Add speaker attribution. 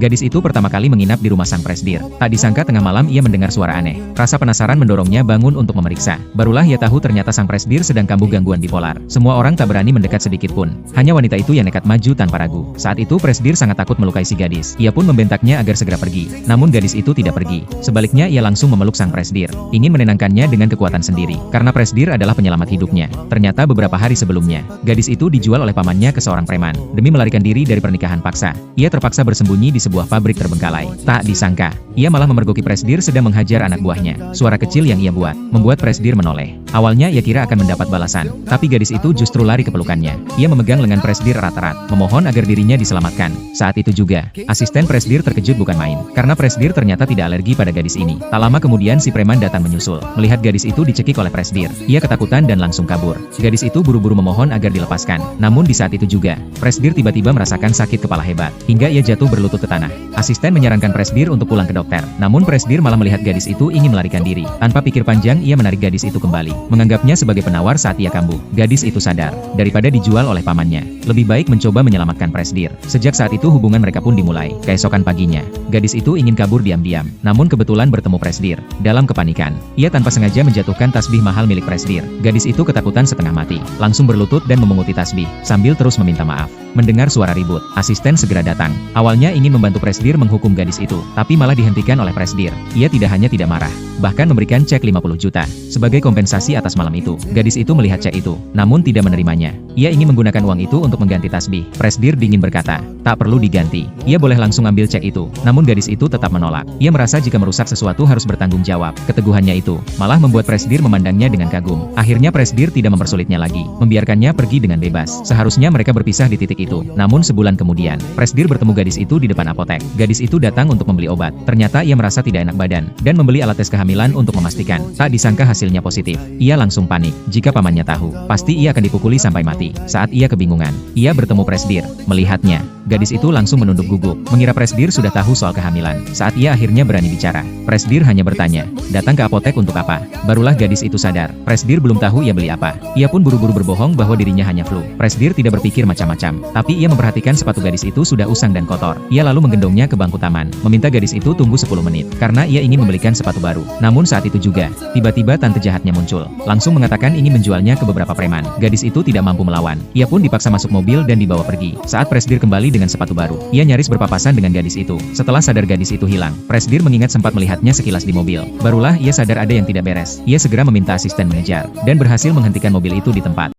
Speaker 1: Gadis itu pertama kali menginap di rumah sang presdir. Tak disangka tengah malam ia mendengar suara aneh. Rasa penasaran mendorongnya bangun untuk memeriksa. Barulah ia tahu ternyata sang presdir sedang kambuh gangguan bipolar. Semua orang tak berani mendekat sedikit pun. Hanya wanita itu yang nekat maju tanpa ragu. Saat itu presdir sangat takut melukai si gadis. Ia pun membentaknya agar segera pergi. Namun gadis itu tidak pergi. Sebaliknya ia langsung memeluk sang presdir. Ingin menenangkannya dengan kekuatan sendiri. Karena presdir adalah penyelamat hidupnya. Ternyata beberapa hari sebelumnya, gadis itu dijual oleh pamannya ke seorang preman. Demi melarikan diri dari pernikahan paksa, ia terpaksa bersembunyi di sebuah pabrik terbengkalai. Tak disangka, ia malah memergoki presdir sedang menghajar anak buahnya. Suara kecil yang ia buat, membuat presdir menoleh. Awalnya ia kira akan mendapat balasan, tapi gadis itu justru lari ke pelukannya. Ia memegang lengan presdir erat-erat, memohon agar dirinya diselamatkan. Saat itu juga, asisten presdir terkejut bukan main, karena presdir ternyata tidak alergi pada gadis ini. Tak lama kemudian si preman datang menyusul. Melihat gadis itu dicekik oleh presdir, ia ketakutan dan langsung kabur. Gadis itu buru-buru memohon agar dilepaskan. Namun di saat itu juga, presdir tiba-tiba merasakan sakit kepala hebat, hingga ia jatuh berlutut ke tanah. Asisten menyarankan presdir untuk pulang ke dokter. Namun presdir malah melihat gadis itu ingin melarikan diri. Tanpa pikir panjang ia menarik gadis itu kembali, menganggapnya sebagai penawar saat ia kambuh. Gadis itu sadar, daripada dijual oleh pamannya, lebih baik mencoba menyelamatkan presdir. Sejak saat itu hubungan mereka pun dimulai. Keesokan paginya, gadis itu ingin kabur diam-diam, namun kebetulan bertemu presdir. Dalam kepanikan, ia tanpa sengaja menjatuhkan tasbih mahal milik presdir. Gadis itu ketakutan setengah mati, langsung berlutut dan memunguti tasbih, sambil terus meminta maaf. Mendengar suara ribut, asisten segera datang. Awalnya ingin membantu presdir menghukum gadis itu, tapi malah dihentikan oleh presdir. Ia tidak hanya tidak marah, bahkan memberikan cek 50 juta sebagai kompensasi atas malam itu. Gadis itu melihat cek itu, namun tidak menerimanya. Ia ingin menggunakan uang itu untuk mengganti tasbih. Presdir dingin berkata, tak perlu diganti. Ia boleh langsung ambil cek itu. Namun gadis itu tetap menolak. Ia merasa jika merusak sesuatu harus bertanggung jawab. Keteguhannya itu malah membuat presdir memandangnya dengan kagum. Akhirnya presdir tidak mempersulitnya lagi, membiarkannya pergi dengan bebas. Seharusnya mereka berpisah di titik itu. Namun sebulan kemudian, presdir bertemu gadis itu di depan apotek. Gadis itu datang untuk membeli obat. Ternyata ia merasa tidak enak badan, dan membeli alat tes kehamilan untuk memastikan. Tak disangka hasilnya positif. Ia langsung panik. Jika pamannya tahu, pasti ia akan dipukuli sampai mati. Saat ia kebingungan, ia bertemu presdir. Melihatnya, gadis itu langsung menunduk gugup, mengira presdir sudah tahu soal kehamilan. Saat ia akhirnya berani bicara, presdir hanya bertanya, datang ke apotek untuk apa? Barulah gadis itu sadar, presdir belum tahu ia beli apa. Ia pun buru-buru berbohong bahwa dirinya hanya flu. Presdir tidak berpikir macam-macam, tapi ia memperhatikan sepatu gadis itu sudah usang dan kotor. Ia lalu menggendongnya ke bangku taman, meminta gadis itu tunggu 10 menit, karena ia ingin membelikan sepatu baru. Namun saat itu juga, tiba-tiba tante jahatnya muncul, langsung mengatakan ingin menjualnya ke beberapa preman. Gadis itu tidak mampu melawan. Ia pun dipaksa masuk mobil dan dibawa pergi. Saat presdir kembali dengan sepatu baru, ia nyaris berpapasan dengan gadis itu. Setelah sadar gadis itu hilang, presdir mengingat sempat melihatnya sekilas di mobil. Barulah ia sadar ada yang tidak beres. Ia segera meminta asisten mengejar, dan berhasil menghentikan mobil itu di tempat.